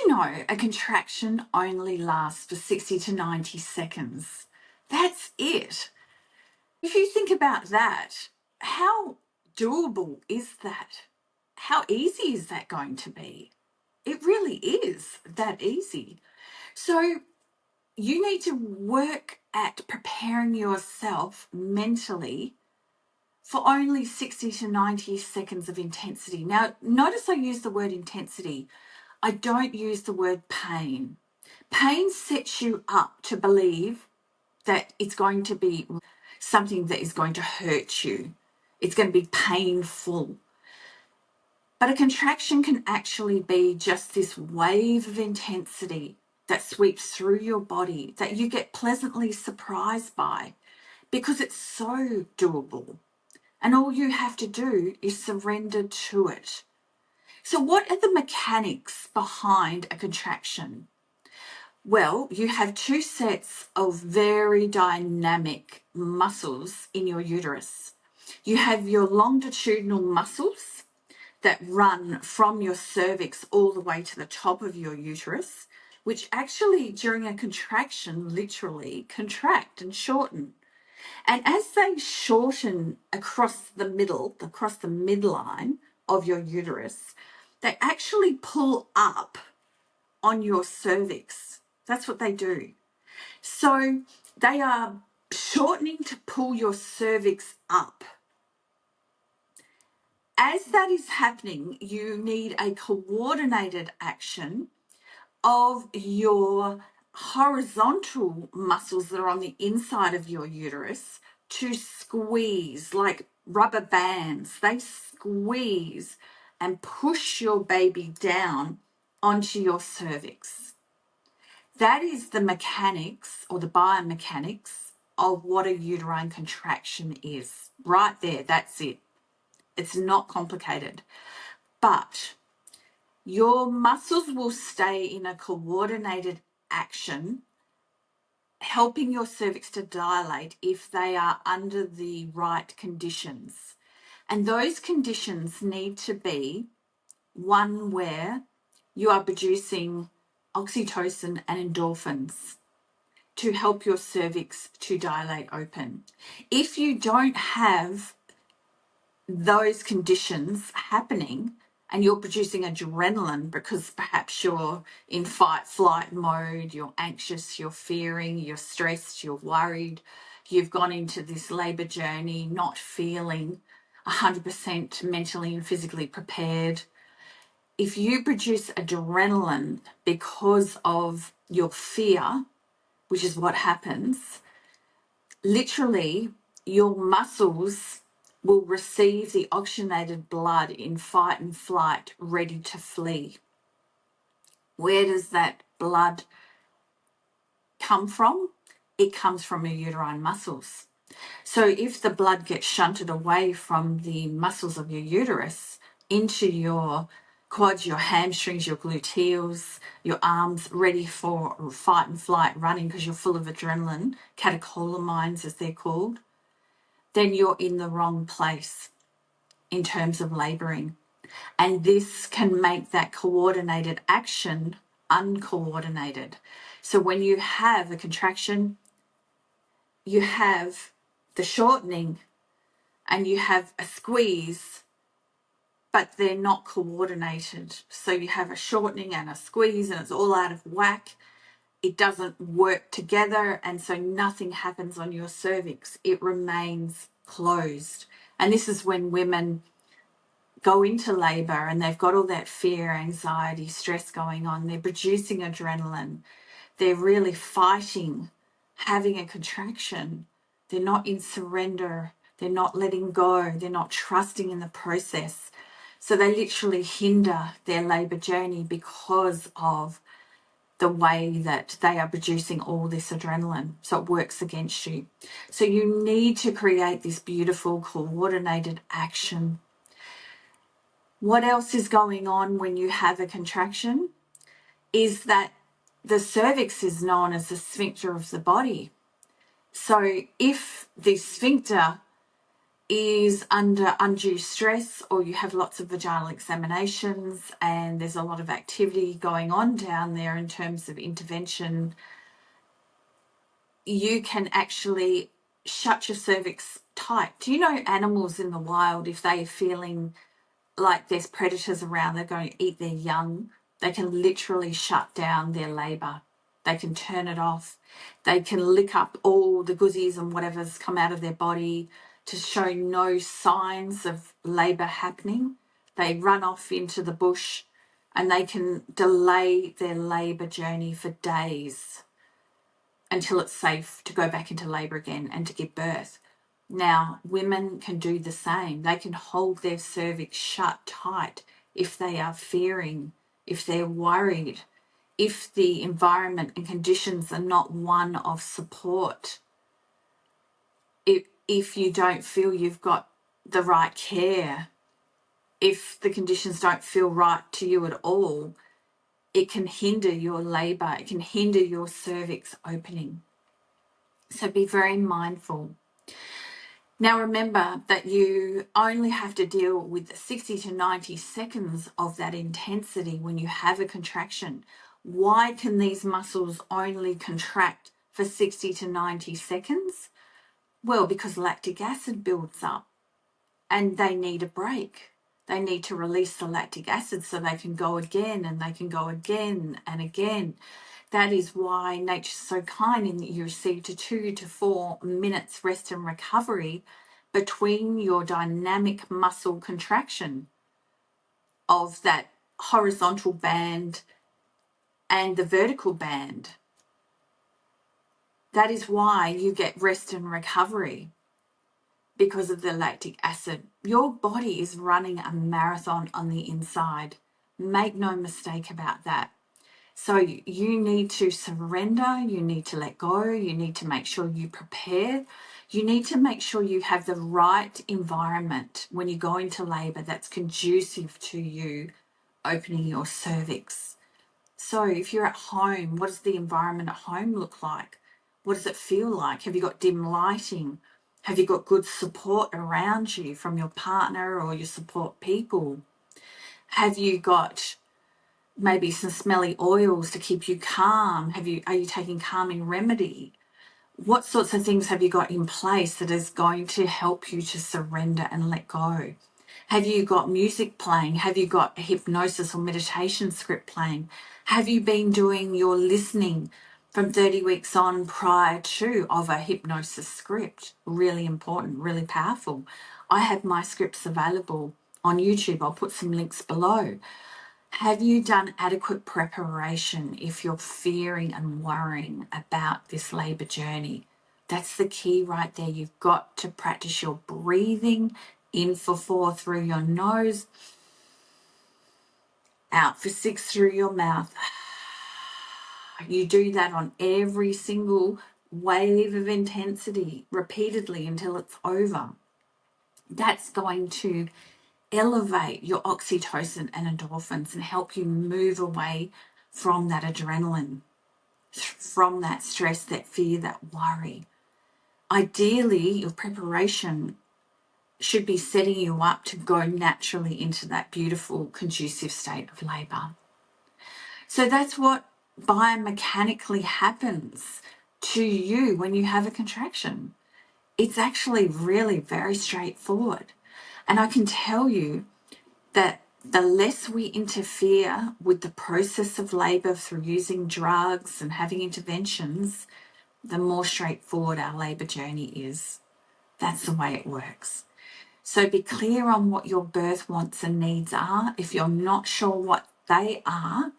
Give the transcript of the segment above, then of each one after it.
know a contraction only lasts for 60 to 90 seconds? That's it. If you think about that, how doable is that? How easy is that going to be? It really is that easy. So you need to work at preparing yourself mentally for only 60 to 90 seconds of intensity. Now, notice I use the word intensity. I don't use the word pain. Pain sets you up to believe that it's going to be something that is going to hurt you. It's going to be painful. But a contraction can actually be just this wave of intensity that sweeps through your body that you get pleasantly surprised by because it's so doable. And all you have to do is surrender to it. So what are the mechanics behind a contraction? Well, you have two sets of very dynamic muscles in your uterus. You have your longitudinal muscles that run from your cervix all the way to the top of your uterus, which actually during a contraction literally contract and shorten. And as they shorten across the midline of your uterus, they actually pull up on your cervix. That's what they do. So they are shortening to pull your cervix up. As that is happening, you need a coordinated action of your horizontal muscles that are on the inside of your uterus to squeeze like rubber bands. They squeeze and push your baby down onto your cervix. That is the mechanics or the biomechanics of what a uterine contraction is. Right there, that's it. It's not complicated. But your muscles will stay in a coordinated action, helping your cervix to dilate if they are under the right conditions. And those conditions need to be one where you are producing oxytocin and endorphins to help your cervix to dilate open. If you don't have those conditions happening and you're producing adrenaline because perhaps you're in fight flight mode, you're anxious, you're fearing, you're stressed, you're worried, you've gone into this labor journey not feeling 100% mentally and physically prepared. If you produce adrenaline because of your fear, which is what happens, literally your muscles will receive the oxygenated blood in fight and flight, ready to flee. Where does that blood come from? It comes from your uterine muscles. So if the blood gets shunted away from the muscles of your uterus into your quads, your hamstrings, your gluteals, your arms, ready for fight and flight, running because you're full of adrenaline, catecholamines as they're called, then you're in the wrong place in terms of labouring. And this can make that coordinated action uncoordinated. So when you have a contraction, you have the shortening and you have a squeeze, but they're not coordinated. So you have a shortening and a squeeze and it's all out of whack. It doesn't work together, and so nothing happens on your cervix. It remains closed. And this is when women go into labour and they've got all that fear, anxiety, stress going on. They're producing adrenaline. They're really fighting having a contraction. They're not in surrender. They're not letting go. They're not trusting in the process. So they literally hinder their labour journey because of the way that they are producing all this adrenaline. So it works against you. So you need to create this beautiful coordinated action. What else is going on when you have a contraction is that the cervix is known as the sphincter of the body. So if the sphincter is under undue stress, or you have lots of vaginal examinations and there's a lot of activity going on down there in terms of intervention, you can actually shut your cervix tight. Do you know animals in the wild, if they're feeling like there's predators around, they're going to eat their young, they can literally shut down their labour. They can turn it off. They can lick up all the goodies and whatever's come out of their body to show no signs of labour happening. They run off into the bush and they can delay their labour journey for days until it's safe to go back into labour again and to give birth. Now, women can do the same. They can hold their cervix shut tight if they are fearing, if they're worried, if the environment and conditions are not one of support. If you don't feel you've got the right care, if the conditions don't feel right to you at all, it can hinder your labour, it can hinder your cervix opening. So be very mindful. Now remember that you only have to deal with 60 to 90 seconds of that intensity when you have a contraction. Why can these muscles only contract for 60 to 90 seconds? Well, because lactic acid builds up and they need a break. They need to release the lactic acid so they can go again and they can go again and again. That is why nature's so kind in that you receive 2 to 4 minutes rest and recovery between your dynamic muscle contraction of that horizontal band and the vertical band. That is why you get rest and recovery, because of the lactic acid. Your body is running a marathon on the inside. Make no mistake about that. So you need to surrender, you need to let go, you need to make sure you prepare, you need to make sure you have the right environment when you go into labour that's conducive to you opening your cervix. So if you're at home, what does the environment at home look like? What does it feel like? Have you got dim lighting? Have you got good support around you from your partner or your support people? Have you got maybe some smelly oils to keep you calm? Are you taking calming remedy? What sorts of things have you got in place that is going to help you to surrender and let go? Have you got music playing? Have you got a hypnosis or meditation script playing? Have you been doing your listening from 30 weeks on prior to of a hypnosis script? Really important, really powerful. I have my scripts available on YouTube. I'll put some links below. Have you done adequate preparation if you're fearing and worrying about this labour journey? That's the key right there. You've got to practice your breathing in for 4 through your nose, out for 6 through your mouth. You do that on every single wave of intensity repeatedly until it's over. That's going to elevate your oxytocin and endorphins and help you move away from that adrenaline, from that stress, that fear, that worry. Ideally, your preparation should be setting you up to go naturally into that beautiful, conducive state of labour. So that's what biomechanically happens to you when you have a contraction. It's actually really very straightforward. And I can tell you that the less we interfere with the process of labour through using drugs and having interventions, the more straightforward our labour journey is. That's the way it works. So be clear on what your birth wants and needs are. If you're not sure what they are,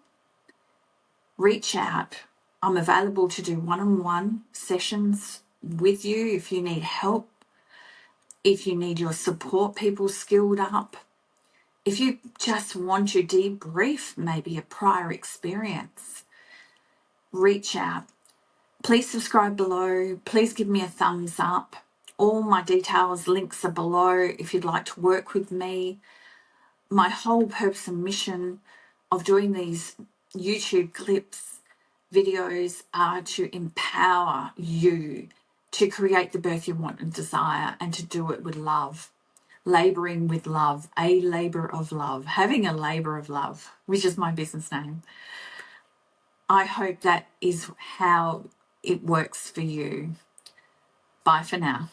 reach out. I'm available to do one-on-one sessions with you if you need help, if you need your support people skilled up, if you just want to debrief maybe a prior experience. Reach out. Please subscribe below. Please give me a thumbs up. All my details, links are below if you'd like to work with me. My whole purpose and mission of doing these YouTube clips, videos, are to empower you to create the birth you want and desire, and to do it with love, laboring with love, a labor of love, having a labor of love, which is my business name. I hope that is how it works for you. Bye for now.